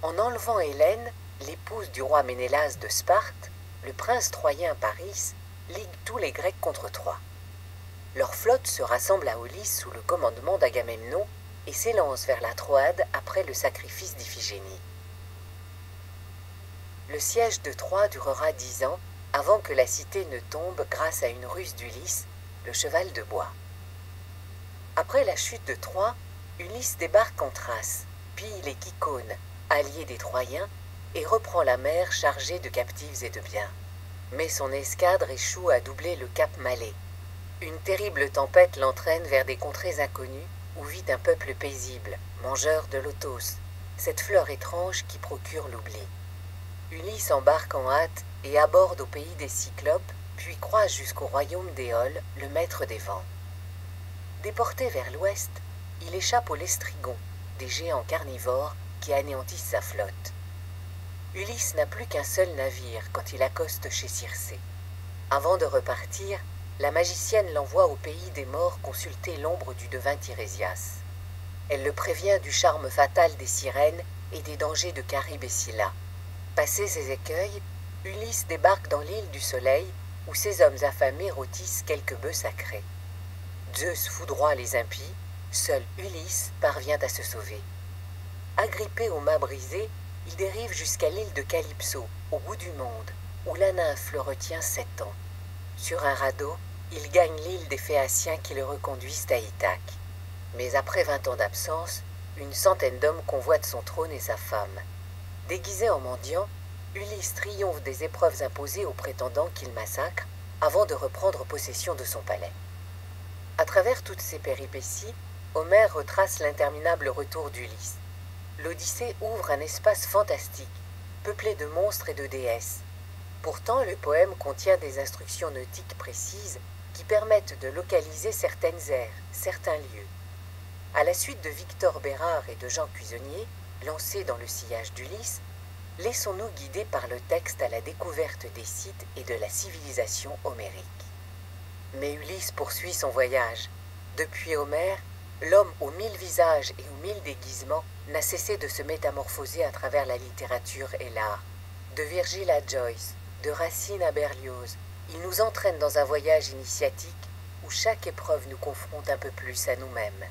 En enlevant Hélène, l'épouse du roi Ménélas de Sparte, le prince troyen Paris ligue tous les Grecs contre Troie. Leur flotte se rassemble à Aulis sous le commandement d'Agamemnon et s'élance vers la Troade après le sacrifice d'Iphigénie. Le siège de Troie durera 10 ans avant que la cité ne tombe grâce à une ruse d'Ulysse, le cheval de bois. Après la chute de Troie, Ulysse débarque en Thrace, pille les Kyclones, alliés des Troyens, et reprend la mer chargée de captifs et de biens. Mais son escadre échoue à doubler le cap Malais. Une terrible tempête l'entraîne vers des contrées inconnues où vit un peuple paisible, mangeur de lotos, cette fleur étrange qui procure l'oubli. Ulysse embarque en hâte et aborde au pays des Cyclopes, puis croise jusqu'au royaume d'Éole, le maître des vents. Déporté vers l'ouest, il échappe aux Lestrygons, des géants carnivores qui anéantissent sa flotte. Ulysse n'a plus qu'un seul navire quand il accoste chez Circé. Avant de repartir, la magicienne l'envoie au pays des morts consulter l'ombre du devin Tirésias. Elle le prévient du charme fatal des sirènes et des dangers de Charybde et Scylla. Passé ces écueils, Ulysse débarque dans l'île du Soleil, où ses hommes affamés rôtissent quelques bœufs sacrés. Zeus foudroie les impies, seul Ulysse parvient à se sauver. Agrippé au mât brisé, il dérive jusqu'à l'île de Calypso, au bout du monde, où la nymphe le retient 7 ans. Sur un radeau, il gagne l'île des Phéaciens qui le reconduisent à Ithaque. Mais après 20 ans d'absence, une centaine d'hommes convoitent son trône et sa femme. Déguisé en mendiant, Ulysse triomphe des épreuves imposées aux prétendants qu'il massacre avant de reprendre possession de son palais. À travers toutes ces péripéties, Homère retrace l'interminable retour d'Ulysse. L'Odyssée ouvre un espace fantastique, peuplé de monstres et de déesses. Pourtant, le poème contient des instructions nautiques précises qui permettent de localiser certaines aires, certains lieux. À la suite de Victor Bérard et de Jean Cuisonnier, lancés dans le sillage d'Ulysse, laissons-nous guider par le texte à la découverte des sites et de la civilisation homérique. Mais Ulysse poursuit son voyage. Depuis Homère, l'homme aux 1000 visages et aux 1000 déguisements n'a cessé de se métamorphoser à travers la littérature et l'art. De Virgile à Joyce, de Racine à Berlioz, il nous entraîne dans un voyage initiatique où chaque épreuve nous confronte un peu plus à nous-mêmes.